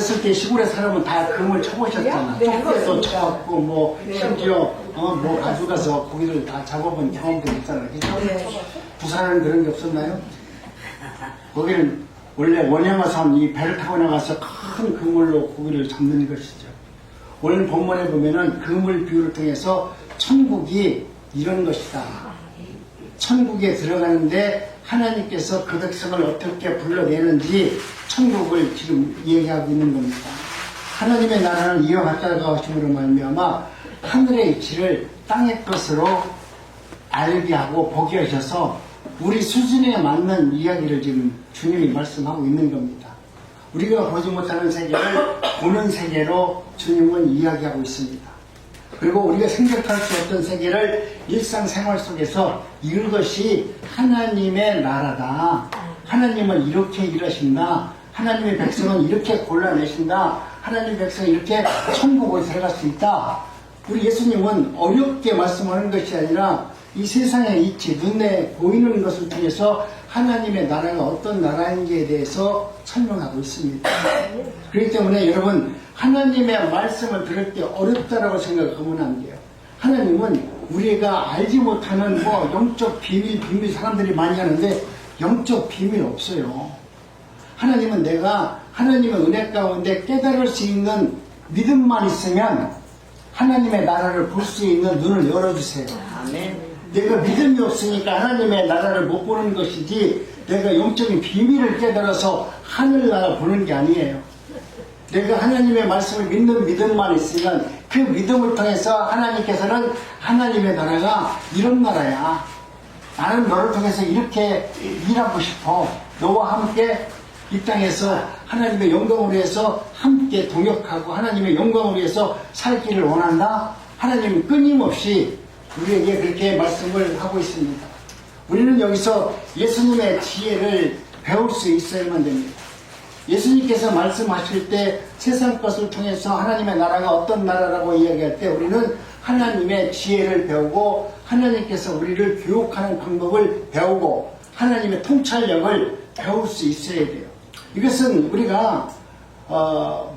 어렸을 때 시골에 사람은 다 금을 쳐보셨잖아. 또 쳐갖고 뭐 심지어 뭐 가져가서 고기를 다 잡아본 경험도 있잖아요. 부산은 그런 게 없었나요? 거기는 원래 원양어선 이 배를 타고 나가서 큰 그물로 고기를 잡는 것이죠. 오늘 본문에 보면은 그물 비유를 통해서 천국이 이런 것이다. 천국에 들어가는데 하나님께서 그 백성을 어떻게 불러내는지 천국을 지금 얘기하고 있는 겁니다. 하나님의 나라는 이와 같다고 하심으로 말미암아 하늘의 이치를 땅의 것으로 알게 하고 보게 하셔서 우리 수준에 맞는 이야기를 지금 주님이 말씀하고 있는 겁니다. 우리가 보지 못하는 세계를 보는 세계로 주님은 이야기하고 있습니다. 그리고 우리가 생각할 수 없던 세계를 일상생활 속에서 이것이 하나님의 나라다. 하나님은 이렇게 일하신다. 하나님의 백성은 이렇게 골라내신다. 하나님의 백성은 이렇게 천국으로 들어갈 수 있다. 우리 예수님은 어렵게 말씀하는 것이 아니라 이 세상의 이치, 눈에 보이는 것을 통해서 하나님의 나라가 어떤 나라인지에 대해서 설명하고 있습니다. 그렇기 때문에 여러분, 하나님의 말씀을 들을 때 어렵다라고 생각하면 안 돼요. 하나님은 우리가 알지 못하는 뭐 영적 비밀 사람들이 많이 하는데 영적 비밀 없어요. 하나님은 내가 하나님의 은혜 가운데 깨달을 수 있는 믿음만 있으면 하나님의 나라를 볼 수 있는 눈을 열어주세요. 아멘. 내가 믿음이 없으니까 하나님의 나라를 못 보는 것이지 내가 영적인 비밀을 깨달아서 하늘나라 보는 게 아니에요. 내가 하나님의 말씀을 믿는 믿음만 있으면 그 믿음을 통해서 하나님께서는 하나님의 나라가 이런 나라야. 나는 너를 통해서 이렇게 일하고 싶어. 너와 함께 이 땅에서 하나님의 영광을 위해서 함께 동역하고 하나님의 영광을 위해서 살기를 원한다. 하나님은 끊임없이 우리에게 그렇게 말씀을 하고 있습니다. 우리는 여기서 예수님의 지혜를 배울 수 있어야만 됩니다. 예수님께서 말씀하실 때 세상 것을 통해서 하나님의 나라가 어떤 나라라고 이야기할 때 우리는 하나님의 지혜를 배우고 하나님께서 우리를 교육하는 방법을 배우고 하나님의 통찰력을 배울 수 있어야 돼요. 이것은 우리가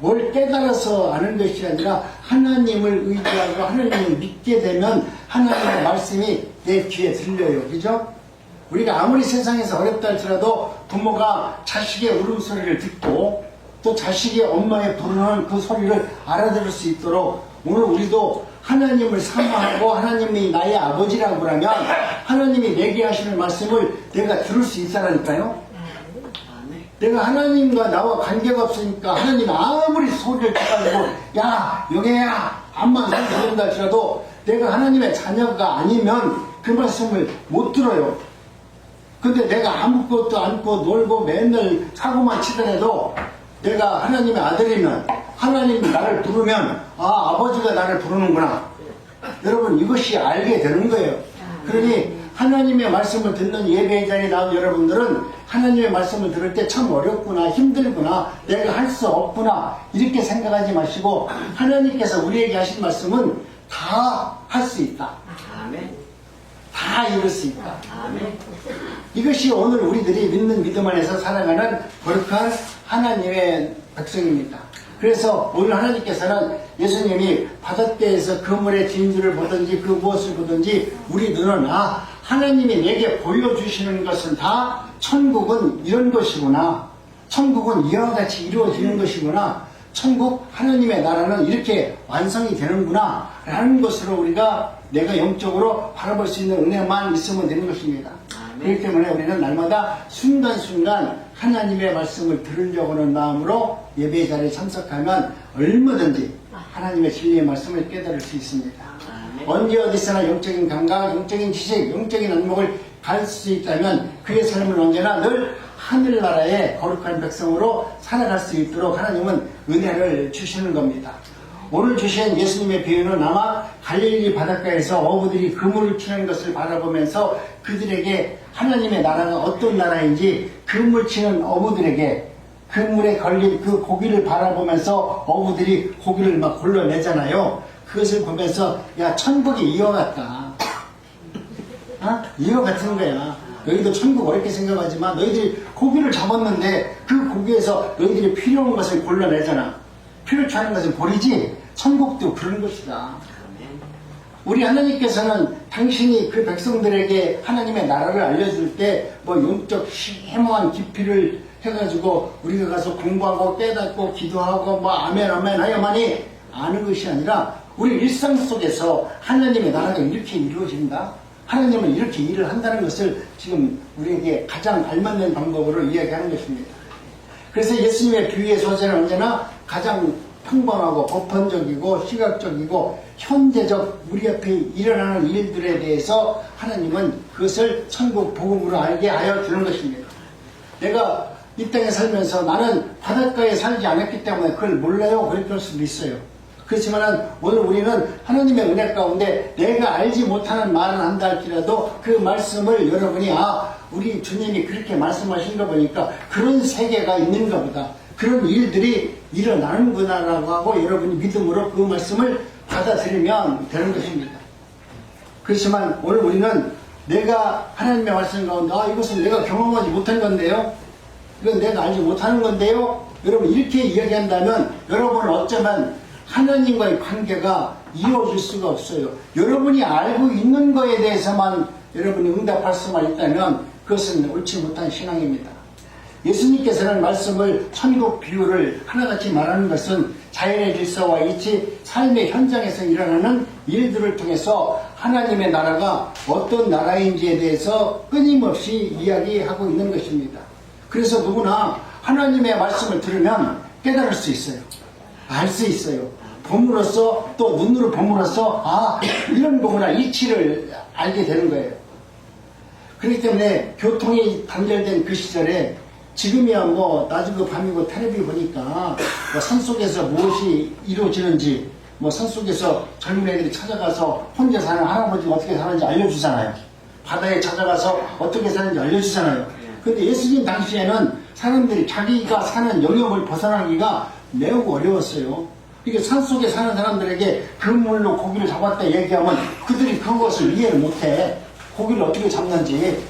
뭘 깨달아서 아는 것이 아니라 하나님을 의지하고 하나님을 믿게 되면 하나님의 말씀이 내 귀에 들려요. 그죠? 우리가 아무리 세상에서 어렵다 할지라도 부모가 자식의 울음소리를 듣고 또 자식의 엄마의 부르는 그 소리를 알아들을 수 있도록 오늘 우리도 하나님을 사모하고 하나님이 나의 아버지라고 하면 하나님이 내게 하시는 말씀을 내가 들을 수 있다라니까요. 내가 하나님과 나와 관계가 없으니까 하나님 아무리 소리를 쳐가지고 야 영애야 암만 소리 들린다 할지라도 내가 하나님의 자녀가 아니면 그 말씀을 못 들어요. 근데 내가 아무것도 않고 놀고 맨날 사고만 치더라도 내가 하나님의 아들이면 하나님이 나를 부르면 아 아버지가 나를 부르는구나. 여러분 이것이 알게 되는 거예요. 그러니 하나님의 말씀을 듣는 예배의 자리에 나온 여러분들은 하나님의 말씀을 들을 때 참 어렵구나 힘들구나 내가 할 수 없구나 이렇게 생각하지 마시고 하나님께서 우리에게 하신 말씀은 다 할 수 있다. 다 이룰 수 있다. 이것이 오늘 우리들이 믿는 믿음 안에서 살아가는 거룩한 하나님의 백성입니다. 그래서 오늘 하나님께서는 예수님이 바닷가에서 그물의 진주를 보든지 그 무엇을 보든지 우리 눈은 하나님이 내게 보여주시는 것은 다 천국은 이런 것이구나. 천국은 이와 같이 이루어지는 것이구나. 천국 하나님의 나라는 이렇게 완성이 되는구나 라는 것으로 우리가 내가 영적으로 바라볼 수 있는 은혜만 있으면 되는 것입니다. 그렇기 때문에 우리는 날마다 순간순간 하나님의 말씀을 들으려고 하는 마음으로 예배의 자리에 참석하면 얼마든지 하나님의 진리의 말씀을 깨달을 수 있습니다. 언제 어디서나 영적인 감각, 영적인 지식, 영적인 안목을 갈 수 있다면 그의 삶은 언제나 늘 하늘나라의 거룩한 백성으로 살아갈 수 있도록 하나님은 은혜를 주시는 겁니다. 오늘 주신 예수님의 비유는 아마 갈릴리 바닷가에서 어부들이 그물을 치는 것을 바라보면서 그들에게 하나님의 나라가 어떤 나라인지 그물 치는 어부들에게 그물에 걸린 그 고기를 바라보면서 어부들이 고기를 막 골라내잖아요. 그것을 보면서 야 천국이 이와 같다. 이와 같은 거야. 너희도 천국 어렵게 생각하지만 너희들이 고기를 잡았는데 그 고기에서 너희들이 필요한 것을 골라내잖아. 필요치 않은 것을 버리지. 천국도 그런 것이다. 우리 하나님께서는 당신이 그 백성들에게 하나님의 나라를 알려줄 때 뭐 영적 심오한 깊이를 해가지고 우리가 가서 공부하고 깨닫고 기도하고 뭐 아멘 아멘 하여만이 아는 것이 아니라 우리 일상 속에서 하나님의 나라가 이렇게 이루어진다. 하나님은 이렇게 일을 한다는 것을 지금 우리에게 가장 알맞는 방법으로 이야기하는 것입니다. 그래서 예수님의 비유의 소재는 언제나 가장 평범하고 보편적이고 시각적이고 현재적 우리 앞에 일어나는 일들에 대해서 하나님은 그것을 천국 복음으로 알게 하여 주는 것입니다. 내가 이 땅에 살면서 나는 바닷가에 살지 않았기 때문에 그걸 몰라요. 그럴 수도 있어요. 그렇지만 오늘 우리는 하나님의 은혜 가운데 내가 알지 못하는 말을 한다 할지라도 그 말씀을 여러분이 우리 주님이 그렇게 말씀하신 거 보니까 그런 세계가 있는가 보다. 그런 일들이 일어나는구나 라고 하고 여러분이 믿음으로 그 말씀을 받아들이면 되는 것입니다. 그렇지만 오늘 우리는 내가 하나님의 말씀 가운데 이것은 내가 경험하지 못한 건데요. 이건 내가 알지 못하는 건데요. 여러분 이렇게 이야기한다면 여러분은 어쩌면 하나님과의 관계가 이루어질 수가 없어요. 여러분이 알고 있는 거에 대해서만 여러분이 응답할 수만 있다면 그것은 옳지 못한 신앙입니다. 예수님께서는 말씀을 천국 비유를 하나같이 말하는 것은 자연의 질서와 이치 삶의 현장에서 일어나는 일들을 통해서 하나님의 나라가 어떤 나라인지에 대해서 끊임없이 이야기하고 있는 것입니다. 그래서 누구나 하나님의 말씀을 들으면 깨달을 수 있어요. 알 수 있어요. 봄으로써 또 눈으로 봄으로써 이런 거구나 이치를 알게 되는 거예요. 그렇기 때문에 교통이 단절된 그 시절에 지금이야 뭐 낮이고 밤이고 텔레비 보니까 뭐 산속에서 무엇이 이루어지는지 뭐 산속에서 젊은 애들이 찾아가서 혼자 사는 할아버지가 어떻게 사는지 알려주잖아요. 바다에 찾아가서 어떻게 사는지 알려주잖아요. 근데 예수님 당시에는 사람들이 자기가 사는 영역을 벗어나기가 매우 어려웠어요. 이게 산속에 사는 사람들에게 그물로 고기를 잡았다 얘기하면 그들이 그것을 이해를 못해. 고기를 어떻게 잡는지.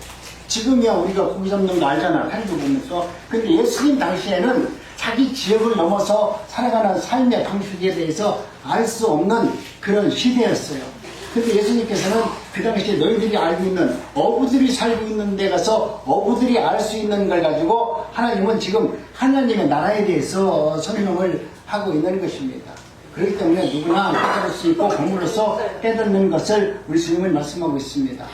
지금이야 우리가 고기 잡는 거 알잖아. 텔레비 보면서. 근데 예수님 당시에는 자기 지역을 넘어서 살아가는 삶의 방식에 대해서 알 수 없는 그런 시대였어요. 근데 예수님께서는 그 당시에 너희들이 알고 있는 어부들이 살고 있는 데 가서 어부들이 알 수 있는 걸 가지고 하나님은 지금 하나님의 나라에 대해서 설명을 하고 있는 것입니다. 그렇기 때문에 누구나 깨달을 수 있고 공부로서 깨닫는 것을 우리 주님은 말씀하고 있습니다.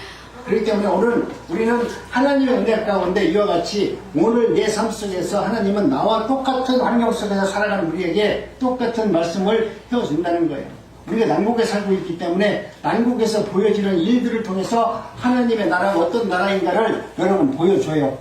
그렇기 때문에 오늘 우리는 하나님의 은혜 가운데 이와 같이 오늘 내 삶 속에서 하나님은 나와 똑같은 환경 속에서 살아가는 우리에게 똑같은 말씀을 해준다는 거예요. 우리가 난국에 살고 있기 때문에 난국에서 보여지는 일들을 통해서 하나님의 나라가 어떤 나라인가를 여러분 보여줘요.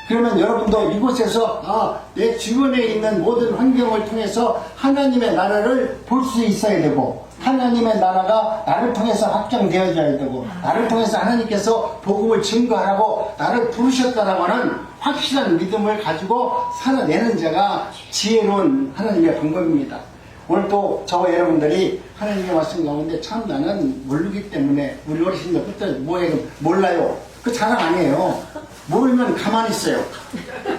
그러면 여러분도 이곳에서 내 주변에 있는 모든 환경을 통해서 하나님의 나라를 볼 수 있어야 되고 하나님의 나라가 나를 통해서 확장되어져야 되고 나를 통해서 하나님께서 복음을 증거하라고 나를 부르셨다라고 하는 확실한 믿음을 가지고 살아내는 자가 지혜로운 하나님의 방법입니다. 오늘 또 저와 여러분들이 하나님의 말씀 가운데 참 나는 모르기 때문에 우리 어르신들 그때 뭐예요? 몰라요. 그 자랑 아니에요. 모르면 가만히 있어요.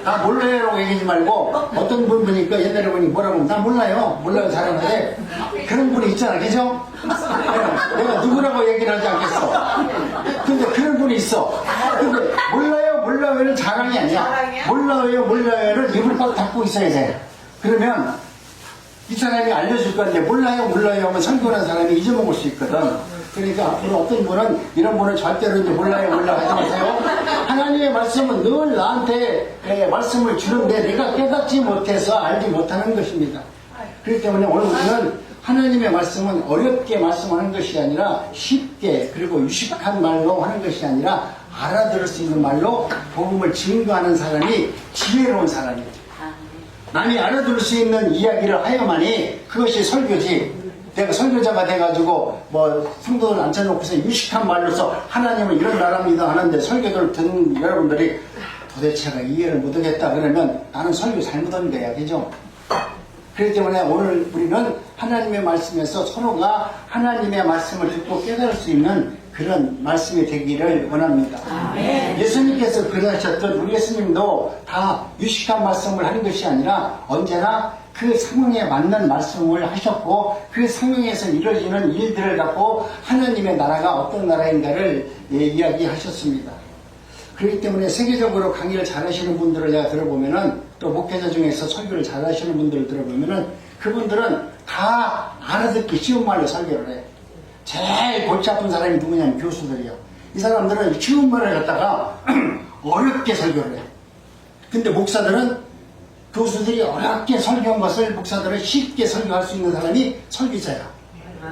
나 몰라요라고 얘기하지 말고 어떤 분 보니까 옛날에 보니 뭐라고 하면 나 몰라요. 몰라요 잘하는데 그런 분이 있잖아. 그죠? 내가 누구라고 얘기를 하지 않겠어. 근데 그런 분이 있어. 근데 몰라요는 자랑이 아니야. 몰라요를 입을 꽉 닫고 있어야 돼. 그러면 이 사람이 알려줄 건데 몰라요 하면 설교하는 사람이 잊어먹을 수 있거든. 그러니까 앞으로 어떤 분은 이런 분은 절대로 이제 몰라요 하지 마세요. 하나님의 말씀은 늘 나한테 말씀을 주는데 내가 깨닫지 못해서 알지 못하는 것입니다. 그렇기 때문에 오늘 우리는 하나님의 말씀은 어렵게 말씀하는 것이 아니라 쉽게 그리고 유식한 말로 하는 것이 아니라 알아들을 수 있는 말로 복음을 증거하는 사람이 지혜로운 사람이에요. 남이 알아들을 수 있는 이야기를 하여만이 그것이 설교지. 내가 설교자가 돼가지고 뭐 성도들 앉혀놓고서 유식한 말로서 하나님은 이런 나라입니다 하는데 설교를 듣는 여러분들이 도대체가 이해를 못하겠다 그러면 나는 설교 잘못한 거야. 그죠? 그렇기 때문에 오늘 우리는 하나님의 말씀에서 서로가 하나님의 말씀을 듣고 깨달을 수 있는 그런 말씀이 되기를 원합니다. 예수님께서 그러셨던 우리 예수님도 다 유식한 말씀을 하는 것이 아니라 언제나 그 상황에 맞는 말씀을 하셨고 그 상황에서 이루어지는 일들을 갖고 하나님의 나라가 어떤 나라인가를 이야기하셨습니다. 그렇기 때문에 세계적으로 강의를 잘하시는 분들을 내가 들어보면은 또 목회자 중에서 설교를 잘하시는 분들을 들어보면은 그분들은 다 알아듣기 쉬운 말로 설교를 해. 제일 골치 아픈 사람이 누구냐면 교수들이요. 이 사람들은 쉬운 말을 갖다가 어렵게 설교를 해. 근데 목사들은 교수들이 어렵게 설교한 것을 목사들은 쉽게 설교할 수 있는 사람이 설교자야.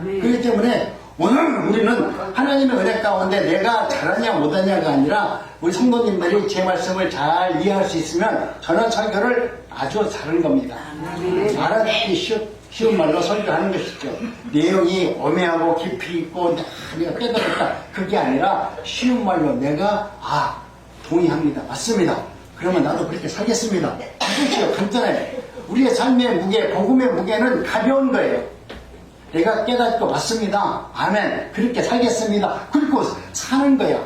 그렇기 때문에 오늘 우리는 하나님의 은혜 가운데 내가 잘하냐 못하냐가 아니라 우리 성도님들이 제 말씀을 잘 이해할 수 있으면 저는 설교를 아주 잘하는 겁니다. 알아듣기 쉬운 말로 설교하는 것이죠. 내용이 엄해하고 깊이 있고 내가 깨달았다 그게 아니라 쉬운 말로 내가 동의합니다. 맞습니다. 그러면 나도 그렇게 살겠습니다. 그렇죠. 간단해. 우리의 삶의 무게, 복음의 무게는 가벼운 거예요. 내가 깨닫고 맞습니다. 아멘. 그렇게 살겠습니다. 그리고 사는 거야.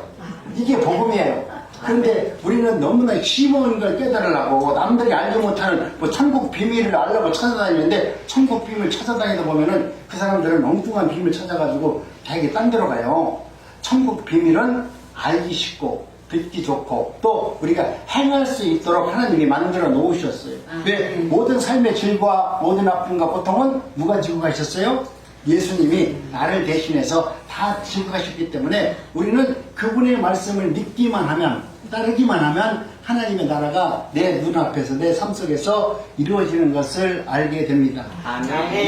이게 복음이에요. 그런데 우리는 너무나 쉬운 걸 깨달으려고 남들이 알지 못하는 천국 비밀을 알려고 찾아다니는데 천국 비밀 찾아다니다 보면은 그 사람들은 엉뚱한 비밀 찾아가지고 자기 딴 데로 가요. 천국 비밀은 알기 쉽고 듣기 좋고 또 우리가 행할 수 있도록 하나님이 만들어 놓으셨어요. 왜? 모든 삶의 질과 모든 아픔과 고통은 누가 지고 가셨어요? 예수님이 나를 대신해서 다 지고 가셨기 때문에 우리는 그분의 말씀을 믿기만 하면 따르기만 하면 하나님의 나라가 내 눈앞에서 내 삶 속에서 이루어지는 것을 알게 됩니다.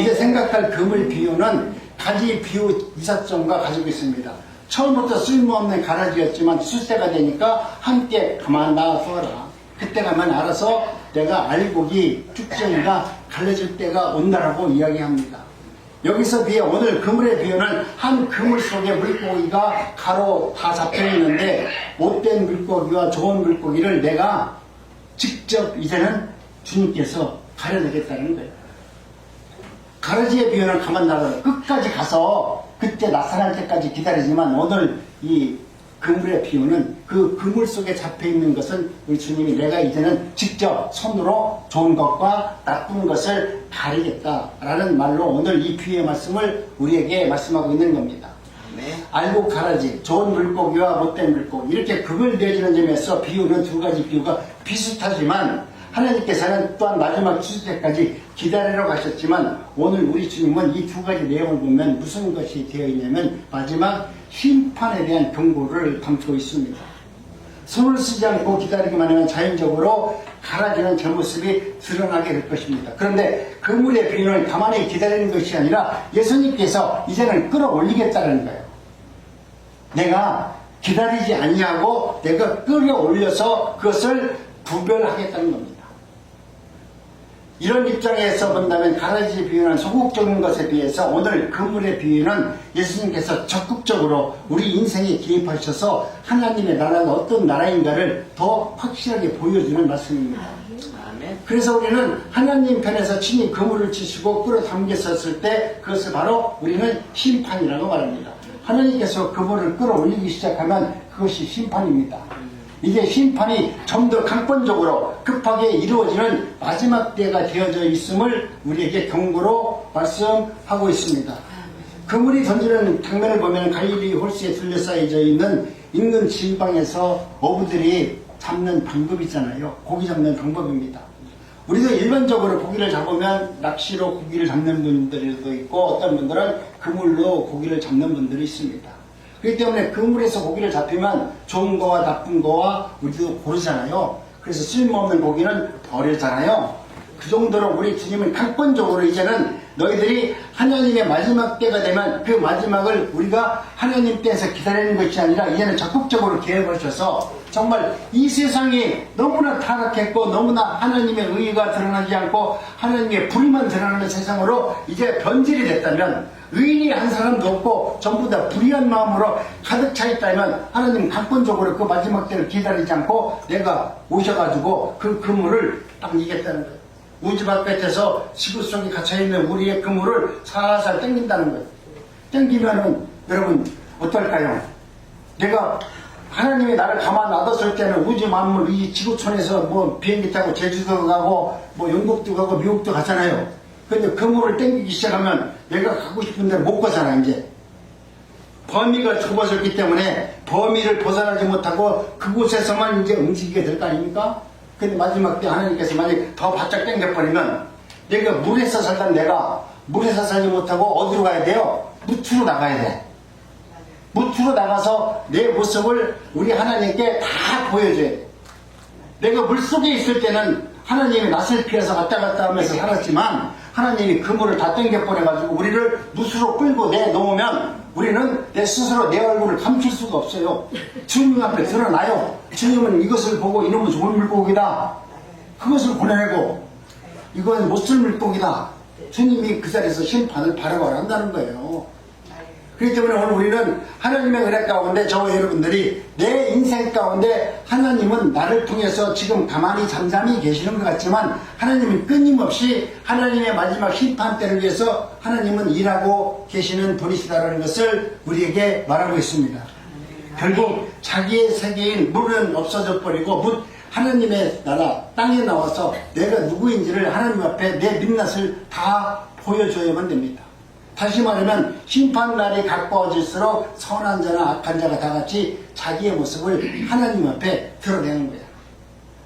이제 생각할 그물 비유는 가지 비유 이사점과 가지고 있습니다. 처음부터 쓸모없는 가라지였지만 수세가 되니까 함께 가만 놔둬라. 그때 가면 알아서 내가 알곡이 쭉정이가 갈라질 때가 온다라고 이야기합니다. 여기서 비해 오늘 그물의 비유는 한 그물 속에 물고기가 가로 다 잡혀있는데 못된 물고기와 좋은 물고기를 내가 직접 이제는 주님께서 가려내겠다는 거예요. 가라지의 비유는 가만 놔둬라. 끝까지 가서 그때 나타날 때까지 기다리지만 오늘 이 그물의 비유는 그 그물 속에 잡혀있는 것은 우리 주님이 내가 이제는 직접 손으로 좋은 것과 나쁜 것을 가리겠다라는 말로 오늘 이 비유의 말씀을 우리에게 말씀하고 있는 겁니다. 알고 가라지, 좋은 물고기와 못된 물고기 이렇게 구별되어지는 점에서 비유는 두 가지 비유가 비슷하지만 하나님께서는 또한 마지막 추수 때까지 기다리러 가셨지만 오늘 우리 주님은 이 두 가지 내용을 보면 무슨 것이 되어 있냐면 마지막 심판에 대한 경고를 담고 있습니다. 손을 쓰지 않고 기다리기만 하면 자연적으로 가라지는 제 모습이 드러나게 될 것입니다. 그런데 그물의 비유는 가만히 기다리는 것이 아니라 예수님께서 이제는 끌어올리겠다는 거예요. 내가 기다리지 아니하고 내가 끌어올려서 그것을 구별하겠다는 겁니다. 이런 입장에서 본다면 가라지 비유는 소극적인 것에 비해서 오늘 그물의 비유는 예수님께서 적극적으로 우리 인생에 개입하셔서 하나님의 나라가 어떤 나라인가를 더 확실하게 보여주는 말씀입니다. 그래서 우리는 하나님 편에서 친히 그물을 치시고 끌어당겼었을 때 그것을 바로 우리는 심판이라고 말합니다. 하나님께서 그물을 끌어올리기 시작하면 그것이 심판입니다. 이게 심판이 좀 더 강권적으로 급하게 이루어지는 마지막 때가 되어져 있음을 우리에게 경고로 말씀하고 있습니다. 그물이 던지는 장면을 보면 갈릴리 홀스에 둘러싸여져 있는 인근 지방에서 어부들이 잡는 방법이 있잖아요. 고기 잡는 방법입니다. 우리도 일반적으로 고기를 잡으면 낚시로 고기를 잡는 분들도 있고 어떤 분들은 그물로 고기를 잡는 분들이 있습니다. 그렇기 때문에 그물에서 고기를 잡히면 좋은 거와 나쁜 거와 우리도 고르잖아요. 그래서 쓸모없는 고기는 버리잖아요. 그 정도로 우리 주님은 강권적으로 이제는 너희들이 하나님의 마지막 때가 되면 그 마지막을 우리가 하나님 때에서 기다리는 것이 아니라 이제는 적극적으로 계획하셔서 정말 이 세상이 너무나 타락했고 너무나 하나님의 의의가 드러나지 않고 하나님의 불의만 드러나는 세상으로 이제 변질이 됐다면 의인이 한 사람도 없고 전부 다 불의한 마음으로 가득 차 있다면 하나님 강권적으로 그 마지막 때를 기다리지 않고 내가 오셔가지고 그 그물을 딱 이겠다는 거예요. 우주 바깥에서 지구 속에 갇혀있는 우리의 그물을 살살 당긴다는 거예요. 당기면은 여러분 어떨까요? 내가 하나님이 나를 가만 놔뒀을 때는 우주 만물 이 지구촌에서 뭐 비행기 타고 제주도 가고 뭐 영국도 가고 미국도 가잖아요. 근데 그물을 당기기 시작하면 내가 가고 싶은 데를 못 가잖아. 이제 범위가 좁아졌기 때문에 범위를 벗어나지 못하고 그곳에서만 이제 움직이게 될 거 아닙니까? 근데 마지막 때 하나님께서 만약에 더 바짝 당겨버리면 내가 물에서 살던 내가 물에서 살지 못하고 어디로 가야 돼요? 무트로 나가야 돼. 무트로 나가서 내 모습을 우리 하나님께 다 보여줘야 돼. 내가 물속에 있을 때는 하나님이 낯을 피해서 왔다 갔다 하면서 살았지만 하나님이 그물을 다 당겨버려가지고 우리를 무수로 끌고 내놓으면 우리는 내 스스로 내 얼굴을 감출 수가 없어요. 주님 앞에 드러나요. 주님은 이것을 보고 이놈은 좋은 물고기다. 그것을 보내내고 이건 못쓸 물고기다. 주님이 그 자리에서 심판을 바라봐야 한다는 거예요. 그렇기 때문에 오늘 우리는 하나님의 은혜 가운데 저와 여러분들이 내 인생 가운데 하나님은 나를 통해서 지금 가만히 잠잠히 계시는 것 같지만 하나님은 끊임없이 하나님의 마지막 심판 때를 위해서 하나님은 일하고 계시는 분이시다라는 것을 우리에게 말하고 있습니다. 결국 자기의 세계인 물은 없어져 버리고 하나님의 나라 땅에 나와서 내가 누구인지를 하나님 앞에 내 민낯을 다 보여줘야만 됩니다. 다시 말하면 심판날이 가까워질수록 선한 자나 악한 자가 다 같이 자기의 모습을 하나님 앞에 드러내는 거야.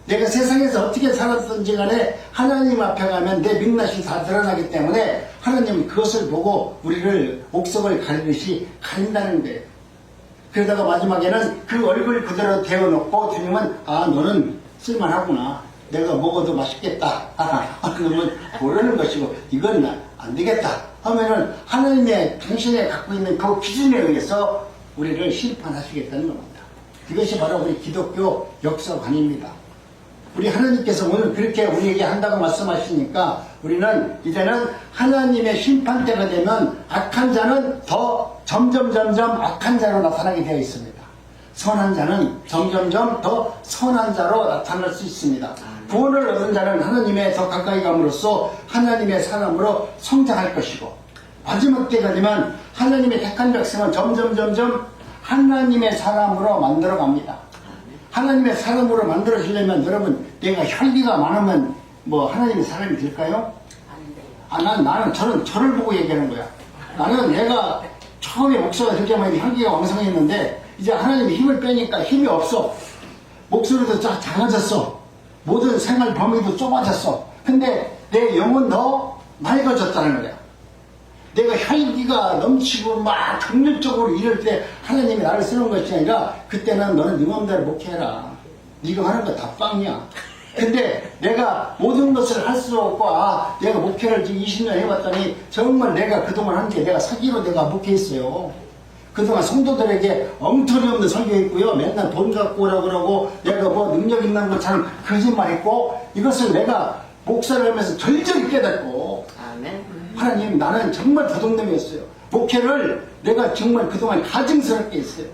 내가 세상에서 어떻게 살았든지 간에 하나님 앞에 가면 내 민낯이 다 드러나기 때문에 하나님은 그것을 보고 우리를 옥석을 가리듯이 가린다는 거예요. 그러다가 마지막에는 그 얼굴 그대로 대어놓고 주님은 너는 쓸만하구나. 내가 먹어도 맛있겠다. 그러면 모르는 것이고 이건 안 되겠다 하면은 하나님의 당신이 갖고 있는 그 기준에 의해서 우리를 심판하시겠다는 겁니다. 이것이 바로 우리 기독교 역사관입니다. 우리 하나님께서 오늘 그렇게 우리에게 한다고 말씀하시니까 우리는 이제는 하나님의 심판 때가 되면 악한 자는 더 점점 악한 자로 나타나게 되어 있습니다. 선한 자는 점점 더 선한 자로 나타날 수 있습니다. 구원을 얻은 자는 하나님의 더 가까이 감으로써 하나님의 사람으로 성장할 것이고 마지막 때가 되면 하나님의 택한 백성은 점점 하나님의 사람으로 만들어 갑니다. 하나님의 사람으로 만들어지려면 여러분 내가 혈기가 많으면 뭐 하나님의 사람이 될까요? 나는 저를 보고 얘기하는 거야. 나는 내가 처음에 목사가 될 때만 혈기가 왕성했는데 이제 하나님이 힘을 빼니까 힘이 없어. 목소리도 작아졌어. 모든 생활 범위도 좁아졌어. 근데 내 영은 더 맑아졌다는 거야. 내가 혈기가 넘치고 막 긍정적으로 이럴 때 하나님이 나를 쓰는 것이 아니라 그때는 너는 네 맘대로 목회해라. 네가 하는 거 다 빵이야. 근데 내가 모든 것을 할 수 없고 내가 목회를 지금 20년 해봤더니 정말 내가 그동안 한 게 내가 사기로 내가 목회했어요. 그동안 성도들에게 엉터리 없는 설교했고요. 맨날 돈 갖고 오라고 그러고 내가 뭐 능력 있는 것처럼 거짓말했고 이것을 내가 목사를 하면서 절절히 깨닫고 아멘. 하나님 나는 정말 도둑놈이었어요. 목회를 내가 정말 그동안 가증스럽게 했어요.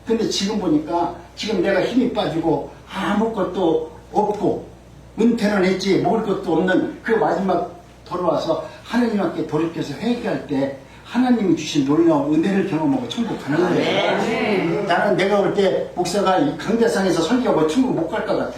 근데 지금 보니까 지금 내가 힘이 빠지고 아무것도 없고 은퇴는 했지 먹을 것도 없는 그 마지막 돌아와서 하나님 함께 돌이켜서 회개할 때 하나님이 주신 놀라운 은혜를 경험하고 천국 가는 거예요. 나는 내가 볼 때 목사가 이 강대상에서 설교하고 천국 못 갈 것 같아.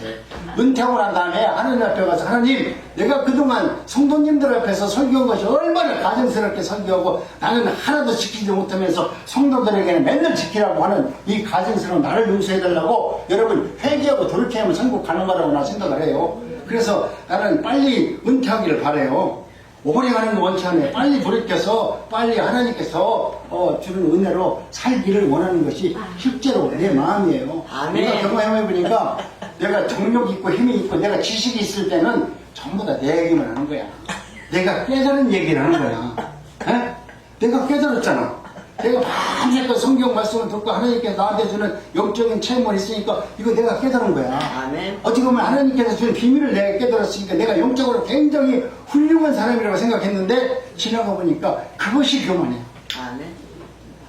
은퇴하고 난 다음에 하나님 앞에 가서 하나님 내가 그동안 성도님들 앞에서 설교한 것이 얼마나 가증스럽게 설교하고 나는 하나도 지키지 못하면서 성도들에게는 맨날 지키라고 하는 이 가증스러운 나를 용서해달라고 여러분 회개하고 돌이켜야만 천국 가는 거라고 나 생각을 해요. 그래서 나는 빨리 은퇴하기를 바라요. 오래 가는 거 원치 않아요. 빨리 돌이켜서 빨리 하나님께서 주는 은혜로 살기를 원하는 것이 실제로 내 마음이에요. 내가 경험해보니까 내가 정력 있고 힘이 있고 내가 지식이 있을 때는 전부 다 내 얘기만 하는 거야. 내가 깨달은 얘기를 하는 거야. 에? 내가 깨달았잖아. 내가 밤새껏 성경 말씀을 듣고 하나님께서 나한테 주는 영적인 체험을 있으니까 이거 내가 깨달은 거야. 아멘. 어떻게 보면 하나님께서 주는 비밀을 내가 깨달았으니까 내가 영적으로 굉장히 훌륭한 사람이라고 생각했는데 지나가 보니까 그것이 교만해. 아멘.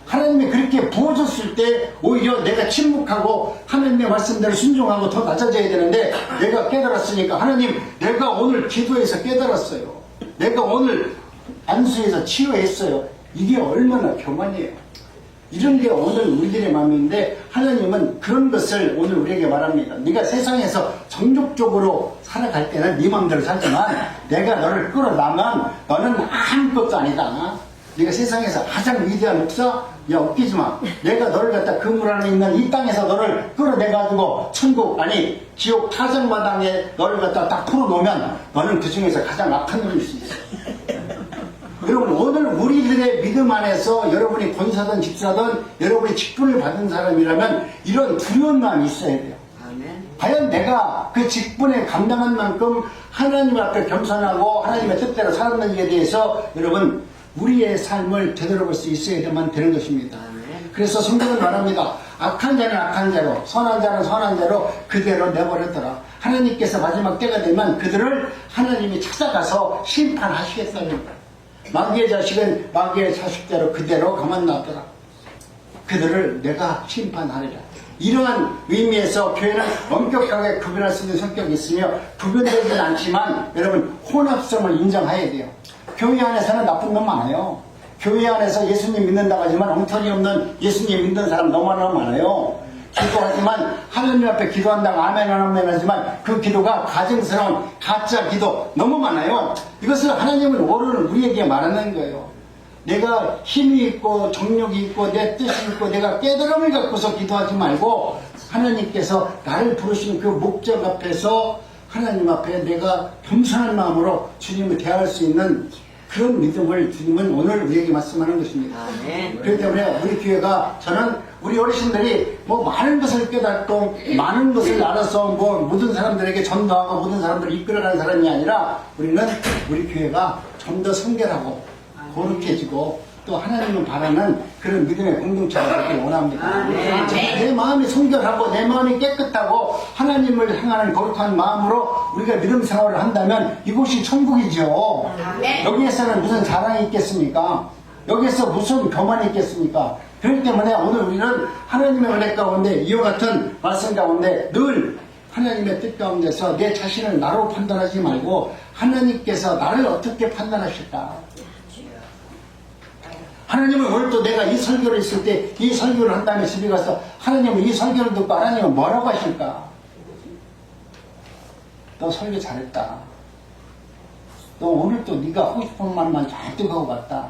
하나님이 그렇게 그렇게 부어줬을 때 오히려 내가 침묵하고 하나님의 말씀대로 순종하고 더 낮아져야 되는데 내가 깨달았으니까 하나님 내가 오늘 기도해서 깨달았어요. 내가 오늘 안수해서 치유했어요. 이게 얼마나 교만이에요. 이런 게 오늘 우리들의 마음인데 하나님은 그런 것을 오늘 우리에게 말합니다. 네가 세상에서 정욕적으로 살아갈 때는 네 마음대로 살지만 내가 너를 끌어다면 너는 아무것도 아니다. 네가 세상에서 가장 위대한 목사? 야 웃기지 마. 내가 너를 갖다 그물 안에 있는 이 땅에서 너를 끌어내가지고 천국 아니 지옥 타작마당에 너를 갖다 딱 풀어놓으면 너는 그 중에서 가장 악한 놈일 수 있어. 여러분 오늘 우리들의 믿음 안에서 여러분이 권사든 집사든 여러분이 직분을 받은 사람이라면 이런 두려운 마음이 있어야 돼요. 과연 내가 그 직분에 감당한 만큼 하나님 앞에 겸손하고 하나님의 뜻대로 살았는지에 대해서 여러분 우리의 삶을 되돌아볼 수 있어야만 되는 것입니다. 그래서 성경은 말합니다. 악한 자는 악한 자로 선한 자는 선한 자로 그대로 내버렸더라. 하나님께서 마지막 때가 되면 그들을 하나님이 찾아가서 심판하시겠다는 거예요. 마귀의 자식은 마귀의 자식대로 그대로 가만 놔둬라. 그들을 내가 심판하리라. 이러한 의미에서 교회는 엄격하게 구별할 수 있는 성격이 있으며 구별되지는 않지만 여러분 혼합성을 인정해야 돼요. 교회 안에서는 나쁜 놈 많아요. 교회 안에서 예수님 믿는다고 하지만 엉터리 없는 예수님 믿는 사람 너무 많아요. 기도하지만 하나님 앞에 기도한다고 아멘 하지만 그 기도가 가증스러운 가짜 기도 너무 많아요. 이것을 하나님은 오늘 우리에게 말하는 거예요. 내가 힘이 있고 정력이 있고 내 뜻이 있고 내가 깨달음을 갖고서 기도하지 말고 하나님께서 나를 부르시는 그 목적 앞에서 하나님 앞에 내가 겸손한 마음으로 주님을 대할 수 있는 그런 믿음을 주님은 오늘 우리에게 말씀하는 것입니다. 그렇기 때문에 우리 교회가 저는 우리 어르신들이 뭐 많은 것을 깨닫고 많은 것을 알아서 뭐 모든 사람들에게 전도하고 모든 사람들을 이끌어가는 사람이 아니라 우리는 우리 교회가 좀 더 성결하고 거룩해지고 또 하나님을 바라는 그런 믿음의 공동체가 되길 원합니다. 내 마음이 성결하고 내 마음이 깨끗하고 하나님을 향하는 거룩한 마음으로 우리가 믿음 생활을 한다면 이곳이 천국이죠. 여기에서는 무슨 자랑이 있겠습니까? 여기에서 무슨 교만이 있겠습니까? 그렇기 때문에 오늘 우리는 하나님의 은혜 가운데 이와 같은 말씀 가운데 늘 하나님의 뜻 가운데서 내 자신을 나로 판단하지 말고 하나님께서 나를 어떻게 판단하실까? 하나님은 오늘 또 내가 이 설교를 했을 때 이 설교를 한 다음에 집에 가서 하나님은 이 설교를 듣고 하나님은 뭐라고 하실까? 너 설교 잘했다. 너 오늘 또 네가 하고 싶은 말만 잔뜩 하고 갔다.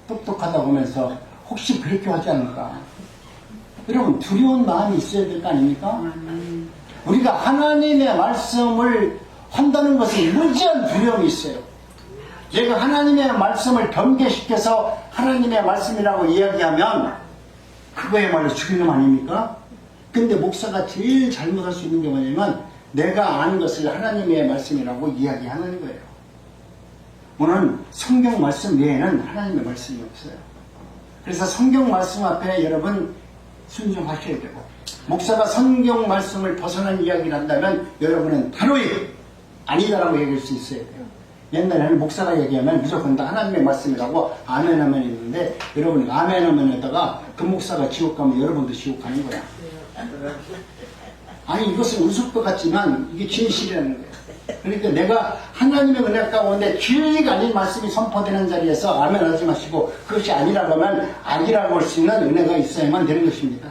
똑똑하다고 하면서 혹시 그렇게 하지 않을까? 여러분 두려운 마음이 있어야 될 거 아닙니까? 우리가 하나님의 말씀을 한다는 것은 무지한 두려움이 있어요. 내가 하나님의 말씀을 변개시켜서 하나님의 말씀이라고 이야기하면 그거야말로 죽이는 거 아닙니까? 근데 목사가 제일 잘못할 수 있는 게 뭐냐면 내가 아는 것을 하나님의 말씀이라고 이야기하는 거예요. 오늘 성경 말씀 외에는 하나님의 말씀이 없어요. 그래서 성경 말씀 앞에 여러분 순종하셔야 되고 목사가 성경 말씀을 벗어난 이야기를 한다면 여러분은 단호히 아니다라고 얘기할 수 있어야 돼요. 옛날에는 목사가 얘기하면 무조건 다 하나님의 말씀이라고 아멘 하면 있는데 여러분 아멘 하면 에다가 그 목사가 지옥 가면 여러분도 지옥 가는 거야. 아니 이것은 웃을 것 같지만 이게 진실이라는 거예요. 그러니까 내가 하나님의 은혜 가운데 진리가 아닌 말씀이 선포되는 자리에서 아멘 하지 마시고 그것이 아니라고 하면 아니라고 할 수 있는 은혜가 있어야만 되는 것입니다.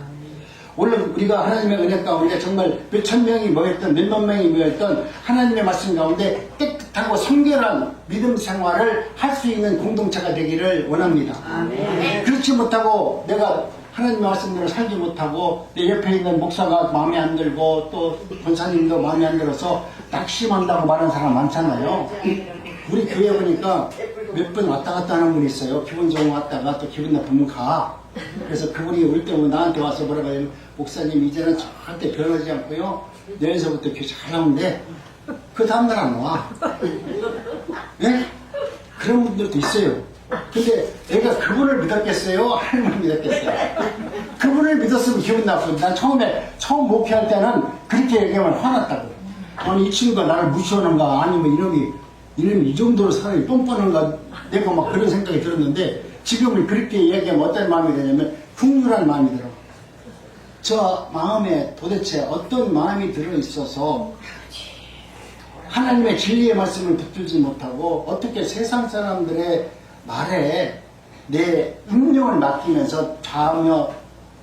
오늘 우리가 하나님의 은혜 가운데 정말 몇천 명이 모였던 몇만 명이 모였던 하나님의 말씀 가운데 깨끗하고 성결한 믿음 생활을 할 수 있는 공동체가 되기를 원합니다. 아멘. 그렇지 못하고 내가 하나님의 말씀대로 살지 못하고 내 옆에 있는 목사가 마음에 안 들고 또 권사님도 마음에 안 들어서 낙심한다고 말하는 사람 많잖아요. 우리 교회 보니까 몇 번 왔다 갔다 하는 분이 있어요. 기분 좋으면 왔다가 또 기분 나쁘면 가. 그래서 그분이 올 때면 나한테 와서 뭐라고 해요. 목사님 이제는 절대 변하지 않고요. 내일서부터 교회 잘 나오는데 그 다음날 안 와. 네? 그런 분들도 있어요. 근데 내가 그분을 믿었겠어요? 하나님을 믿었겠어요? 그분을 믿었으면 기분 나쁘고 난 처음 목회할 때는 그렇게 얘기하면 화났다고. 아니 이 친구가 나를 무시하는가 아니면 이놈이 이 정도로 사람이 뻔뻔한가 내가 막 그런 생각이 들었는데 지금은 그렇게 이야기하면 어떤 마음이 드냐면 국률한 마음이 들어. 저 마음에 도대체 어떤 마음이 들어있어서 하나님의 진리의 말씀을 붙들지 못하고 어떻게 세상 사람들의 말에 내 운명을 맡기면서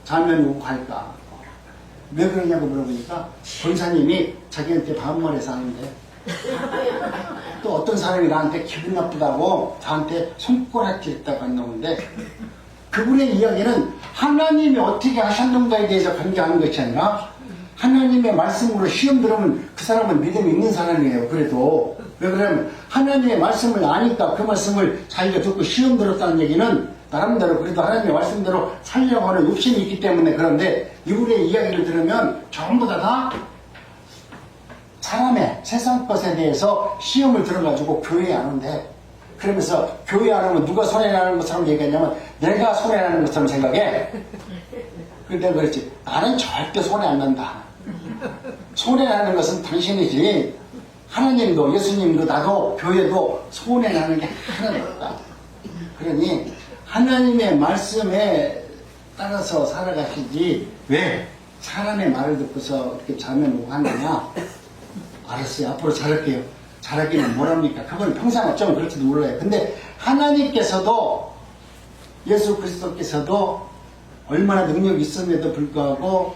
자면우고 갈까? 왜 그러냐고 물어보니까 권사님이 자기한테 반말해서 하는데 또 어떤 사람이 나한테 기분 나쁘다고 저한테 손가락질 했다고 한다는데 그분의 이야기는 하나님이 어떻게 하셨는가에 대해서 관계하는 것이 아니라 하나님의 말씀으로 시험 들으면 그 사람은 믿음이 있는 사람이에요. 그래도 왜 그러냐면 하나님의 말씀을 아니까 그 말씀을 자기가 듣고 시험 들었다는 얘기는 나름대로 그래도 하나님의 말씀대로 살려고 하는 욕심이 있기 때문에. 그런데 이분의 이야기를 들으면 전부 다 사람의 세상 것에 대해서 시험을 들어가지고 교회에 안 온대. 그러면서 교회 안 오면 누가 손해나는 것처럼 얘기했냐면 내가 손해나는 것처럼 생각해. 그래서 내가 그랬지, 나는 절대 손해 안 난다. 손해나는 것은 당신이지 하나님도 예수님도 나도 교회도 손해나는 게 하나도 없다. 그러니 하나님의 말씀에 따라서 살아가시지 왜 사람의 말을 듣고서 이렇게 자면 오고 하느냐. 알았어요. 앞으로 잘할게요. 잘하기는 뭐랍니까? 그건 평생 어쩌면 그럴지도 몰라요. 근데 하나님께서도 예수 그리스도께서도 얼마나 능력이 있음에도 불구하고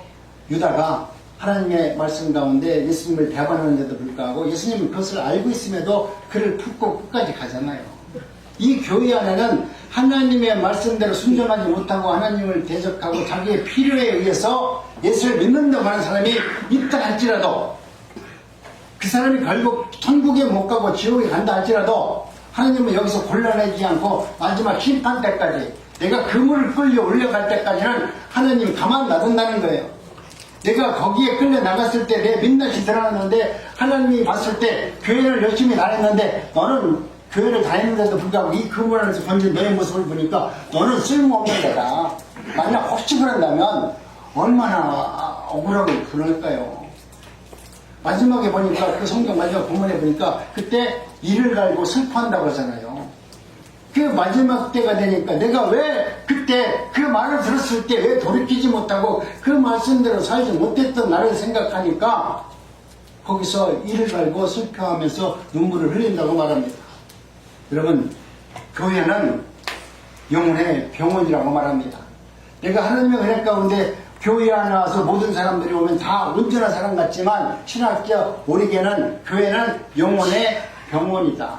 유다가 하나님의 말씀 가운데 예수님을 배반하는데도 불구하고 예수님은 그것을 알고 있음에도 그를 품고 끝까지 가잖아요. 이 교회 안에는 하나님의 말씀대로 순종하지 못하고 하나님을 대적하고 자기의 필요에 의해서 예수를 믿는다고 하는 사람이 있다 할지라도 그 사람이 결국 천국에 못 가고 지옥에 간다 할지라도 하나님은 여기서 곤란하지 않고 마지막 심판 때까지 내가 그물을 끌려 올려갈 때까지는 하나님이 가만 놔둔다는 거예요. 내가 거기에 끌려 나갔을 때 내 민낯이 드러났는데 하나님이 봤을 때 교회를 열심히 다녔는데 너는 교회를 다녔는데도 불구하고 이 그물 안에서 건진 너의 모습을 보니까 너는 쓸모없는 거다. 만약 혹시 그런다면 얼마나 억울하고 그럴까요? 마지막에 보니까 그 성경 마지막 본문에 보니까 그때 이를 갈고 슬퍼한다고 하잖아요. 그 마지막 때가 되니까 내가 왜 그때 그 말을 들었을 때 왜 돌이키지 못하고 그 말씀대로 살지 못했던 나를 생각하니까 거기서 이를 갈고 슬퍼하면서 눈물을 흘린다고 말합니다. 여러분, 교회는 영혼의 병원이라고 말합니다. 내가 하나님의 은혜 가운데 교회 안에 와서 모든 사람들이 오면 다 온전한 사람 같지만 신학적 오리게는 교회는 영혼의 병원이다.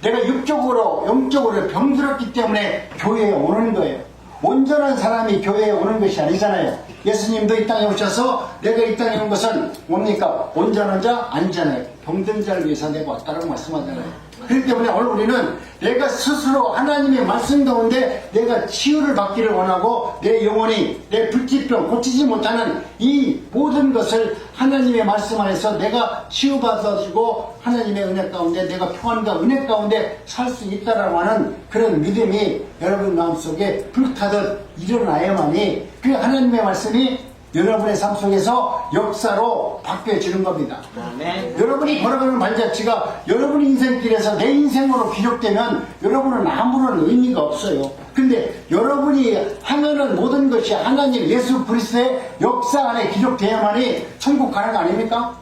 내가 육적으로 영적으로 병들었기 때문에 교회에 오는 거예요. 온전한 사람이 교회에 오는 것이 아니잖아요. 예수님도 이 땅에 오셔서 내가 이 땅에 온 것은 뭡니까? 온전한 자 아니잖아요. 병든 자를 위해서 내가 왔다고 말씀하잖아요. 그렇기 때문에 오늘 우리는 내가 스스로 하나님의 말씀 가운데 내가 치유를 받기를 원하고 내 영혼이 내 불치병 고치지 못하는 이 모든 것을 하나님의 말씀 안에서 내가 치유받아주고 하나님의 은혜 가운데 내가 평안과 은혜 가운데 살 수 있다라고 하는 그런 믿음이 여러분 마음속에 불타듯 일어나야만이 그 하나님의 말씀이 여러분의 삶 속에서 역사로 바뀌어지는 겁니다. 아멘. 여러분이 걸어가는 발자취가 여러분 인생길에서 내 인생으로 기록되면 여러분은 아무런 의미가 없어요. 근데 여러분이 하면은 모든 것이 하나님 예수 그리스도의 역사 안에 기록되어야만이 천국 가는 거 아닙니까?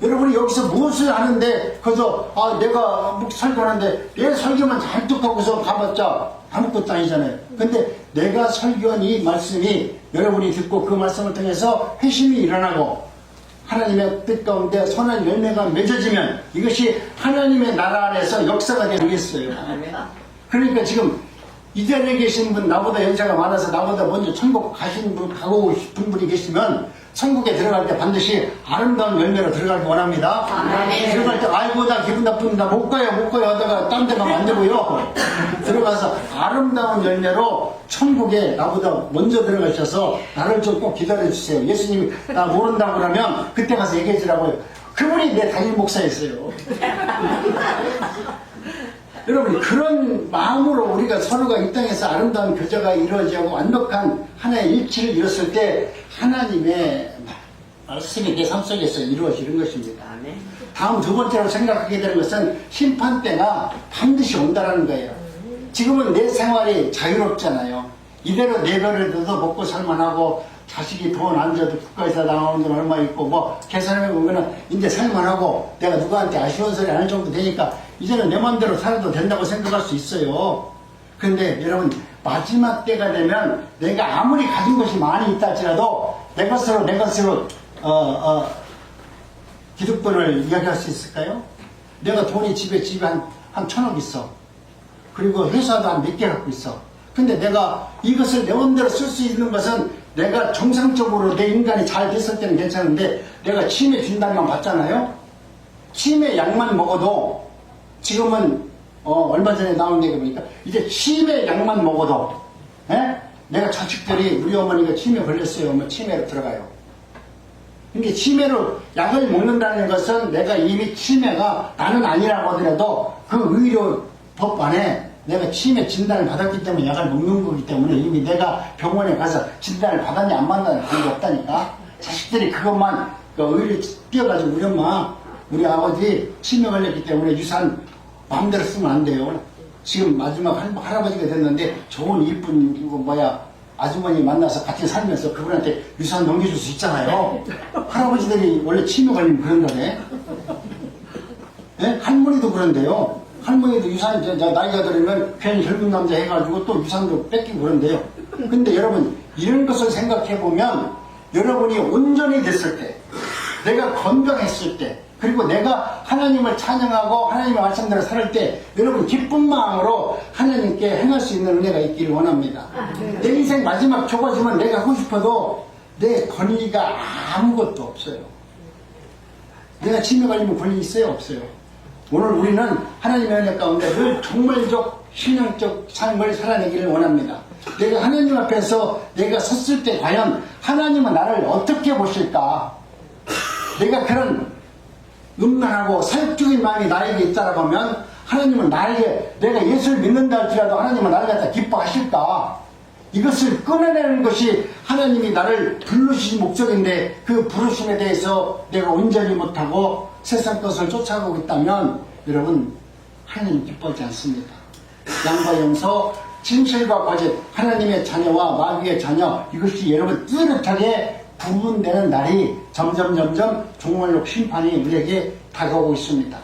여러분이 여기서 무엇을 하는데 그저 내가 설교하는데 내 설교만 잔뜩 하고서 가봤자 아무것도 아니잖아요. 근데 내가 설교한 이 말씀이 여러분이 듣고 그 말씀을 통해서 회심이 일어나고 하나님의 뜻 가운데 선한 열매가 맺어지면 이것이 하나님의 나라 안에서 역사가 되겠어요. 그러니까 지금 이 자리에 계신 분, 나보다 연세가 많아서 나보다 먼저 천국 가신 분, 가고 싶은 분이 계시면 천국에 들어갈 때 반드시 아름다운 열매로 들어가길 원합니다. 들어갈 때 아이고 나 기분 나쁜다 못 가요 하다가 딴 데 가면 안 되고요. 들어가서 아름다운 열매로 천국에 나보다 먼저 들어가셔서 나를 좀 꼭 기다려주세요. 예수님이 나 모른다고 그러면 그때 가서 얘기해 주라고요. 그분이 내 담임 목사였어요. 여러분, 그런 마음으로 우리가 서로가 이 땅에서 아름다운 교제가 이루어지고 완벽한 하나의 일치를 이뤘을 때 하나님의 말씀이 내 삶 속에서 이루어지는 것입니다. 다음 두 번째로 생각하게 되는 것은 심판 때가 반드시 온다라는 거예요. 지금은 내 생활이 자유롭잖아요. 이대로 내버려둬도 먹고 살만하고 자식이 돈 안 줘도 국가에서 나오는 돈 얼마 있고 뭐 계산해 보면은 이제 살만하고 내가 누구한테 아쉬운 소리 안 할 정도 되니까 이제는 내 맘대로 살아도 된다고 생각할 수 있어요. 그런데 여러분 마지막 때가 되면 내가 아무리 가진 것이 많이 있다 할지라도 내 것으로 기득권을 이야기할 수 있을까요? 내가 돈이 집에 한 1,000억 있어. 그리고 회사도 한 몇 개 갖고 있어. 근데 내가 이것을 내 맘대로 쓸 수 있는 것은 내가 정상적으로 내 인간이 잘 됐을 때는 괜찮은데 내가 치매 진단만 받잖아요. 치매 약만 먹어도 지금은 얼마 전에 나온 얘기 보니까 이제 치매 약만 먹어도 내가 자식들이 우리 어머니가 치매 걸렸어요. 뭐 치매로 들어가요. 그러니까 치매로 약을 먹는다는 것은 내가 이미 치매가 나는 아니라고 하더라도 그 의료법 안에 내가 치매 진단을 받았기 때문에 약을 먹는 거기 때문에 이미 내가 병원에 가서 진단을 받았냐 안 받았냐 그런 게 없다니까. 자식들이 그것만 의료 뛰어가지고 우리 엄마 우리 아버지 치매 걸렸기 때문에 유산 마음대로 쓰면 안 돼요. 지금 마지막 할아버지가 됐는데 좋은 이쁜 아주머니 만나서 같이 살면서 그분한테 유산 넘겨줄 수 있잖아요. 할아버지들이 원래 치매 걸리면 그런 거네. 네? 할머니도 그런데요. 할머니도 유산 나이가 들으면 괜히 젊은 남자 해가지고 또 유산도 뺏기고 그런데요. 근데 여러분 이런 것을 생각해 보면 여러분이 온전히 됐을 때, 내가 건강했을 때, 그리고 내가 하나님을 찬양하고 하나님의 말씀대로 살 때 여러분 기쁜 마음으로 하나님께 행할 수 있는 은혜가 있기를 원합니다. 내 인생 마지막 좁아지면 내가 하고 싶어도 내 권위가 아무것도 없어요. 내가 치매 걸리면 권위 있어요? 없어요? 오늘 우리는 하나님의 은혜 가운데 늘 종말적 신앙적 삶을 살아내기를 원합니다. 내가 하나님 앞에서 내가 섰을 때 과연 하나님은 나를 어떻게 보실까? 내가 그런 음란하고 사역적인 마음이 나에게 있다라고 하면 하나님은 나에게 내가 예수를 믿는다 할지라도 하나님은 나를 갖다 기뻐하실까? 이것을 끊어내는 것이 하나님이 나를 부르신 목적인데 그 부르심에 대해서 내가 온전히 못하고 세상 것을 쫓아가고 있다면 여러분 하나님 기뻐하지 않습니다. 양과 염소, 진실과 거짓, 하나님의 자녀와 마귀의 자녀 이것이 여러분 뚜렷하게 구분되는 날이 점점 종말록 심판이 우리에게 다가오고 있습니다.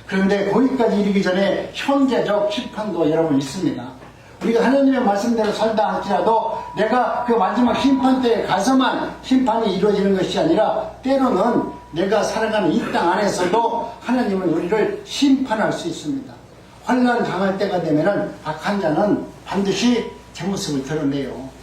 그런데 거기까지 이르기 전에 현재적 심판도 여러분 있습니다. 우리가 하나님의 말씀대로 살다 할지라도 내가 그 마지막 심판 때에 가서만 심판이 이루어지는 것이 아니라 때로는 내가 살아가는 이 땅 안에서도 하나님은 우리를 심판할 수 있습니다. 환난 당할 때가 되면은 악한 자는 반드시 제 모습을 드러내요.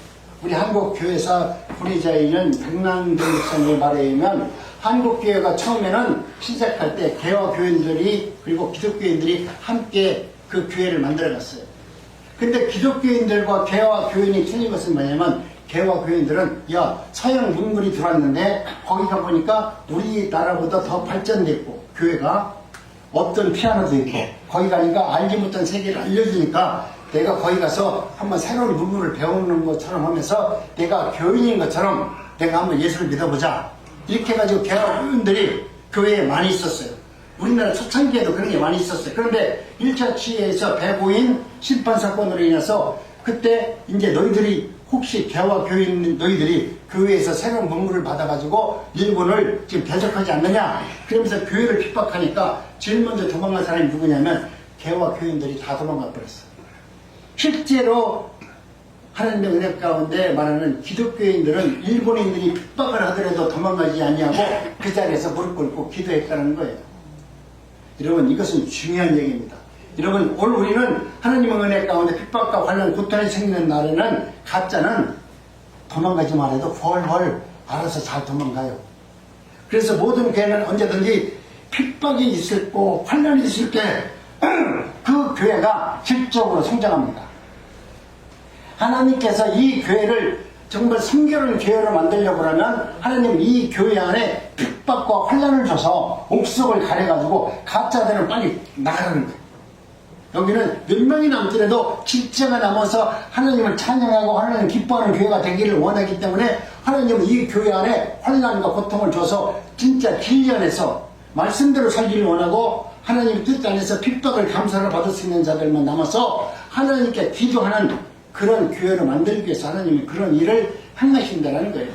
우리 한국교회사 분이자이는 백남경 목사님의 말에 의하면 한국교회가 처음에는 시작할 때 개화교인들이 그리고 기독교인들이 함께 그 교회를 만들어갔어요. 근데 기독교인들과 개화교인이 틀린 것은 뭐냐면 개화교인들은 서양 문물이 들어왔는데 거기 가보니까 우리나라보다 더 발전됐고 교회가 어떤 피아노도 있고 거기 가니까 알지 못한 세계를 알려주니까 내가 거기 가서 한번 새로운 문물을 배우는 것처럼 하면서 내가 교인인 것처럼 내가 한번 예수를 믿어보자. 이렇게 해가지고 개화교인들이 교회에 많이 있었어요. 우리나라 초창기에도 그런 게 많이 있었어요. 그런데 1차 치에서 배고인 심판 사건으로 인해서 그때 이제 너희들이 혹시 개화교인 너희들이 교회에서 새로운 문물을 받아가지고 일본을 지금 대적하지 않느냐 그러면서 교회를 핍박하니까 제일 먼저 도망간 사람이 누구냐면 개화교인들이 다 도망가 버렸어요. 실제로 하나님의 은혜 가운데 말하는 기독교인들은 일본인들이 핍박을 하더라도 도망가지 아니하고 그 자리에서 무릎 꿇고 기도했다는 거예요. 여러분 이것은 중요한 얘기입니다. 여러분 오늘 우리는 하나님의 은혜 가운데 핍박과 관련 고통이 생기는 날에는 가짜는 도망가지 말아도 훨훨 알아서 잘 도망가요. 그래서 모든 교회는 언제든지 핍박이 있을 거 환난이 있을 때 그 교회가 질적으로 성장합니다. 하나님께서 이 교회를 정말 성결한 교회로 만들려고 하면 하나님은 이 교회 안에 핍박과 환난을 줘서 옥석을 가려가지고 가짜들을 빨리 나가라는 거예요. 여기는 몇 명이 남더라도 진짜가 남아서 하나님을 찬양하고 하나님을 기뻐하는 교회가 되기를 원하기 때문에 하나님은 이 교회 안에 환난과 고통을 줘서 진짜 진리안에서 말씀대로 살기를 원하고 하나님의 뜻 안에서 핍박을 감사를 받을 수 있는 자들만 남아서 하나님께 기도하는 그런 교회를 만들기 위해서 하나님이 그런 일을 행하신다는 거예요.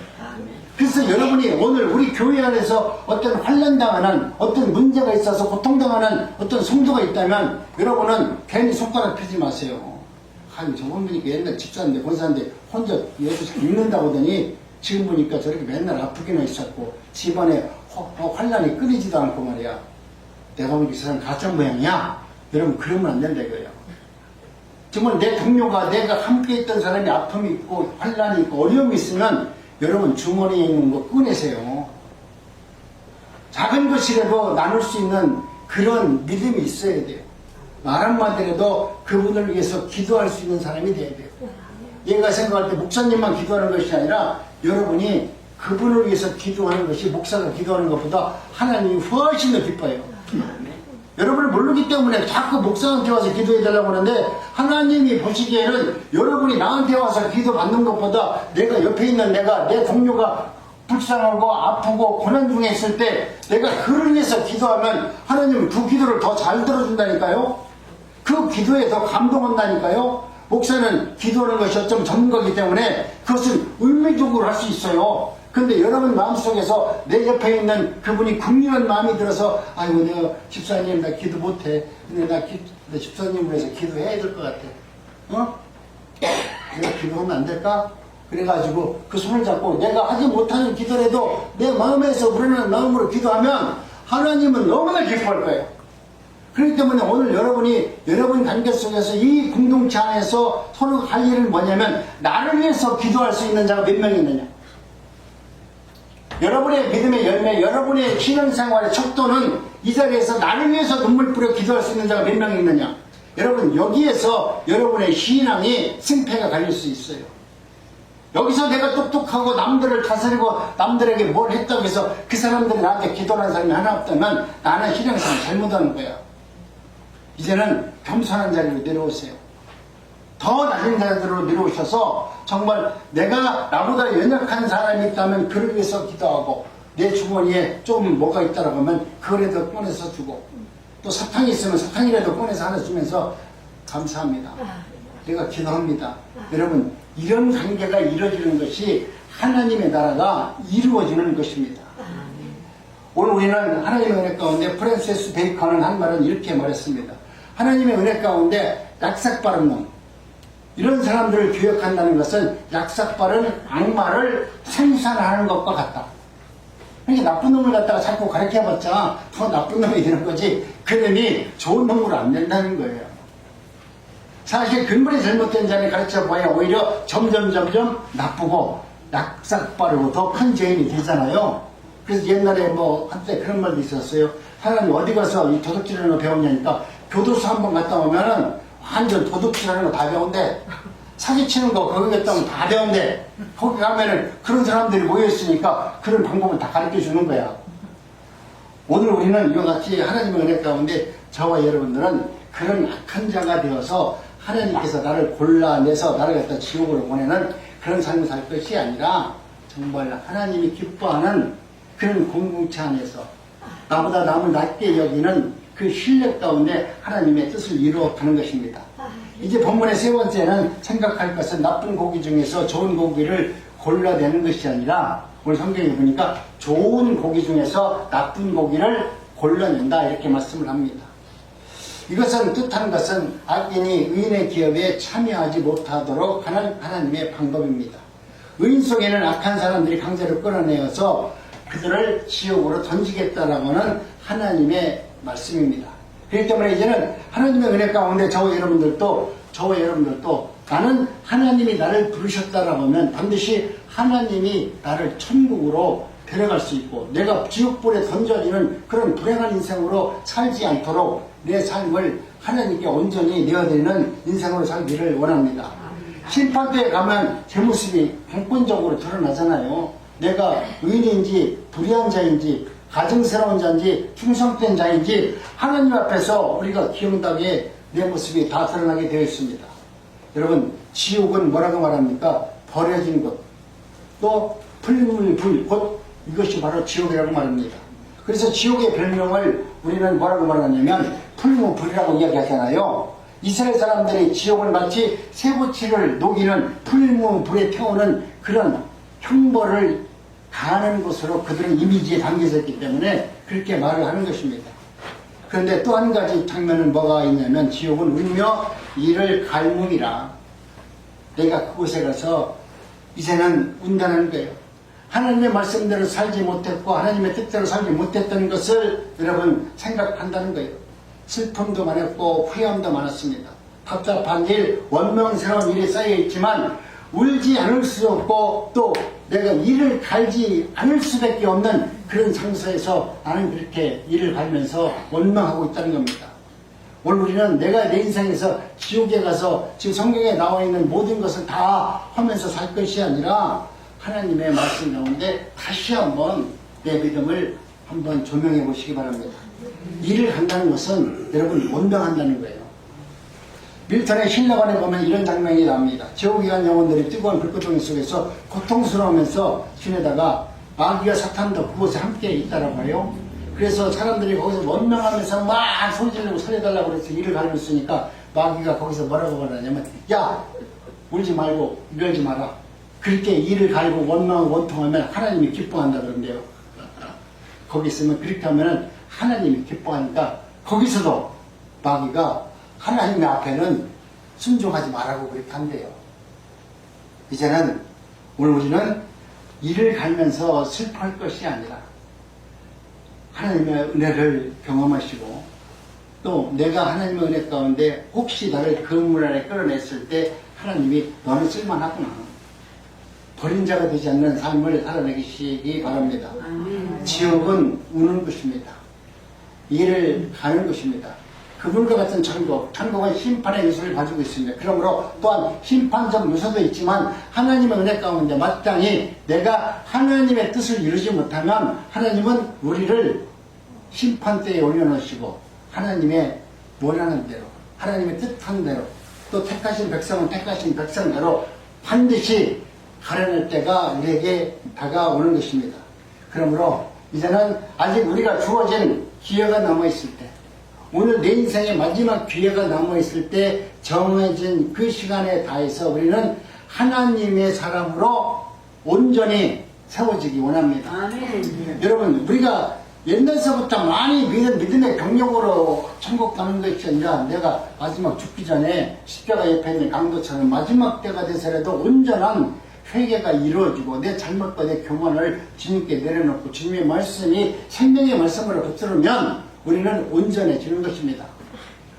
그래서 여러분이 오늘 우리 교회 안에서 어떤 환난당하는 어떤 문제가 있어서 고통당하는 어떤 성도가 있다면 여러분은 괜히 손가락 펴지 마세요. 아니 저분 보니까 옛날 집사인데 권사인데 혼자 예수 잘 믿는다고 하더니 지금 보니까 저렇게 맨날 아프기나 있었고 집안에 환난이 끊이지도 않고 말이야. 내가 보니까 이 사람 가짜 모양이야. 여러분 그러면 안 된다 이거예요. 정말 내 동료가 내가 함께 있던 사람이 아픔이 있고 환난이 있고 어려움이 있으면 여러분 주머니에 있는 거 꺼내세요. 작은 것이라도 나눌 수 있는 그런 믿음이 있어야 돼요. 말 한마디라도 그분을 위해서 기도할 수 있는 사람이 돼야 돼요. 얘가 생각할 때 목사님만 기도하는 것이 아니라 여러분이 그분을 위해서 기도하는 것이 목사가 기도하는 것보다 하나님이 훨씬 더 기뻐요. 여러분을 모르기 때문에 자꾸 목사한테 와서 기도해달라고 하는데 하나님이 보시기에는 여러분이 나한테 와서 기도 받는 것보다 내가 옆에 있는 내 동료가 불쌍하고 아프고 고난 중에 있을 때 내가 그를 위해서 기도하면 하나님은 그 기도를 더 잘 들어준다니까요. 그 기도에 더 감동한다니까요. 목사는 기도하는 것이 어쩌면 전문가이기 때문에 그것은 의미적으로 할 수 있어요. 근데 여러분 마음속에서 내 옆에 있는 그분이 국민한 마음이 들어서 아이고 내가 집사님 나 기도 못해. 근데 나 집사님을 위해서 기도해야 될 것 같아. 내가 기도하면 안 될까? 그래가지고 그 손을 잡고 내가 하지 못하는 기도라도 내 마음에서 우러나는 마음으로 기도하면 하나님은 너무나 기뻐할 거예요. 그렇기 때문에 오늘 여러분 관계 속에서 이 공동체 안에서 서로 할 일은 뭐냐면 나를 위해서 기도할 수 있는 자가 몇 명 있느냐. 여러분의 믿음의 열매, 여러분의 신앙생활의 척도는 이 자리에서 나를 위해서 눈물 뿌려 기도할 수 있는 자가 몇 명 있느냐. 여러분 여기에서 여러분의 신앙이 승패가 갈릴 수 있어요. 여기서 내가 똑똑하고 남들을 다스리고 남들에게 뭘 했다고 해서 그 사람들이 나한테 기도하는 사람이 하나 없다면 나는 신앙생활 잘못하는 거야. 이제는 겸손한 자리로 내려오세요. 더 낮은 자리로 내려오셔서 정말 내가 나보다 연약한 사람이 있다면 그를 위해서 기도하고 내 주머니에 좀 뭐가 있다라고 하면 그거라도 꺼내서 주고 또 사탕이 있으면 사탕이라도 꺼내서 하나 주면서 감사합니다. 내가 기도합니다. 여러분 이런 관계가 이루어지는 것이 하나님의 나라가 이루어지는 것입니다. 오늘 우리는 하나님의 은혜 가운데 프랜시스 베이컨은 한 말은 이렇게 말했습니다. 하나님의 은혜 가운데 약삭빠른 놈, 이런 사람들을 교역한다는 것은 약삭빠른 악마를 생산하는 것과 같다. 그러니까 나쁜 놈을 갖다가 자꾸 가르쳐봤자 더 나쁜 놈이 되는 거지 그 놈이 좋은 놈으로 안 된다는 거예요. 사실 근본이 잘못된 자를 가르쳐봐야 오히려 점점 나쁘고 약삭빠르고 더 큰 죄인이 되잖아요. 그래서 옛날에 한때 그런 말도 있었어요. 하나님 어디 가서 이 도둑질하는 거 배웠냐니까 교도소 한번 갔다 오면은 완전 도둑질하는 거 다 배운대. 사기치는 거 거기 갔다 오면 다 배운대. 거기 가면은 그런 사람들이 모여있으니까 그런 방법을 다 가르쳐 주는 거야. 오늘 우리는 이와 같이 하나님의 은혜 가운데 저와 여러분들은 그런 악한 자가 되어서 하나님께서 나를 골라내서 나를 갖다 지옥으로 보내는 그런 삶을 살 것이 아니라 정말 하나님이 기뻐하는 그런 공동체 안에서 나보다 남을 낮게 여기는 그 신뢰 가운데 하나님의 뜻을 이루어가는 것입니다. 이제 본문의 세 번째는 생각할 것은 나쁜 고기 중에서 좋은 고기를 골라내는 것이 아니라 오늘 성경에 보니까 좋은 고기 중에서 나쁜 고기를 골라낸다 이렇게 말씀을 합니다. 이것은 뜻하는 것은 악인이 의인의 기업에 참여하지 못하도록 하는 하나님의 방법입니다. 의인 속에는 악한 사람들이 강제로 끌어내어서 그들을 지옥으로 던지겠다라고 하는 하나님의 말씀입니다. 그렇기 때문에 이제는 하나님의 은혜 가운데 저와 여러분들도 나는 하나님이 나를 부르셨다라고 하면 반드시 하나님이 나를 천국으로 데려갈 수 있고 내가 지옥불에 던져지는 그런 불행한 인생으로 살지 않도록 내 삶을 하나님께 온전히 내어드리는 인생으로 살기를 원합니다. 심판대에 가면 제 모습이 객관적으로 드러나잖아요. 내가 의인인지 불의한 자인지 가증스러운 자인지 충성된 자인지 하나님 앞에서 우리가 기억나게 내 모습이 다 드러나게 되어 있습니다. 여러분 지옥은 뭐라고 말합니까? 버려진 것, 또 풀물불, 곧 이것이 바로 지옥이라고 말합니다. 그래서 지옥의 별명을 우리는 뭐라고 말하냐면 풀무불이라고 이야기하잖아요. 이스라엘 사람들이 지옥을 마치 쇠고치를 녹이는 불에 태우는 그런 형벌을 가하는 것으로 그들은 이미지에 담겨져 있기 때문에 그렇게 말을 하는 것입니다. 그런데 또 한 가지 장면은 뭐가 있냐면 지옥은 울며 이를 갈무리라. 내가 그곳에 가서 이제는 운다는 거예요. 하나님의 말씀대로 살지 못했고 하나님의 뜻대로 살지 못했던 것을 여러분 생각한다는 거예요. 슬픔도 많았고 후회함도 많았습니다. 답답한 일, 원망스러운 일이 쌓여있지만 울지 않을 수 없고 또 내가 이를 갈지 않을 수밖에 없는 그런 상태에서 나는 그렇게 이를 갈면서 원망하고 있다는 겁니다. 오늘 우리는 내가 내 인생에서 지옥에 가서 지금 성경에 나와 있는 모든 것을 다 하면서 살 것이 아니라 하나님의 말씀 가운데 다시 한번 내 믿음을 한번 조명해 보시기 바랍니다. 일을 간다는 것은 여러분 원망한다는 거예요. 밀턴의 신라관에 보면 이런 장면이 나옵니다. 지옥에 간 영혼들이 뜨거운 불꽃덩이 속에서 고통스러우면서 지내다가 마귀와 사탄도 그곳에 함께 있다라고 해요. 그래서 사람들이 거기서 원망하면서 막 소리지르고 살려달라고 그래서 이를 가리고 있으니까 마귀가 거기서 뭐라고 말하냐면 야 울지 말고 이러지 마라. 그렇게 이를 가리고 원망하고 원통하면 하나님이 기뻐한다 그런데요. 거기 있으면 그렇게 하면 하나님이 기뻐하니까 거기서도 마귀가 하나님의 앞에는 순종하지 말라고 그렇게 한대요. 이제는 오늘 우리는 이를 갈면서 슬퍼할 것이 아니라 하나님의 은혜를 경험하시고 또 내가 하나님의 은혜 가운데 혹시 나를 그물 안에 끌어냈을 때 하나님이 너는 쓸만하구나. 버린 자가 되지 않는 삶을 살아내시기 바랍니다. 지옥은 우는 것입니다. 이를 가는 것입니다. 그물과 같은 천국, 천국은 심판의 요소를 가지고 있습니다. 그러므로 또한 심판적 요소도 있지만 하나님의 은혜 가운데 마땅히 내가 하나님의 뜻을 이루지 못하면 하나님은 우리를 심판대에 올려놓으시고 하나님의 원하는 대로 하나님의 뜻한 대로 또 택하신 백성은 택하신 백성대로 반드시 가려낼 때가 우리에게 다가오는 것입니다. 그러므로 이제는 아직 우리가 주어진 기회가 남아있을 때 오늘 내 인생의 마지막 기회가 남아있을 때 정해진 그 시간에 다해서 우리는 하나님의 사람으로 온전히 세워지기 원합니다. 아멘. 여러분 우리가 옛날서부터 많이 믿음의 경력으로 천국 가는 것이 아니라 내가 마지막 죽기 전에 십자가 옆에 있는 강도처럼 마지막 때가 돼서라도 온전한 회개가 이루어지고 내 잘못과 내 교만을 주님께 내려놓고 주님의 말씀이 생명의 말씀으로 붙들으면 우리는 온전해지는 것입니다.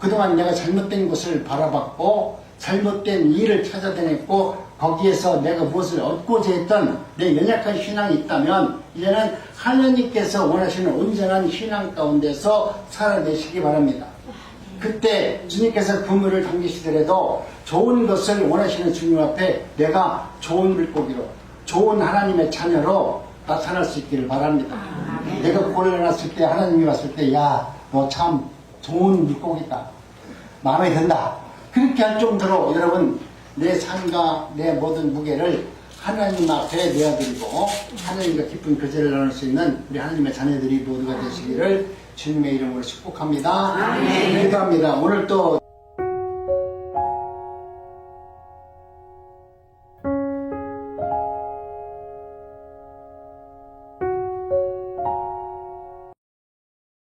그동안 내가 잘못된 것을 바라봤고 잘못된 일을 찾아다녔고 거기에서 내가 무엇을 얻고자 했던 내 연약한 신앙이 있다면 이제는 하나님께서 원하시는 온전한 신앙 가운데서 살아내시기 바랍니다. 그때 주님께서 그물을 당기시더라도 좋은 것을 원하시는 주님 앞에 내가 좋은 물고기로 좋은 하나님의 자녀로 나타날 수 있기를 바랍니다. 내가 고려해놨을 때 하나님이 왔을 때 야, 너 참 좋은 물고기다. 마음에 든다. 그렇게 할 정도로 여러분 내 삶과 내 모든 무게를 하나님 앞에 내어드리고 하나님과 기쁜 교제를 나눌 수 있는 우리 하나님의 자녀들이 모두가 되시기를 주님의 이름으로 축복합니다. 기도합니다. 오늘 또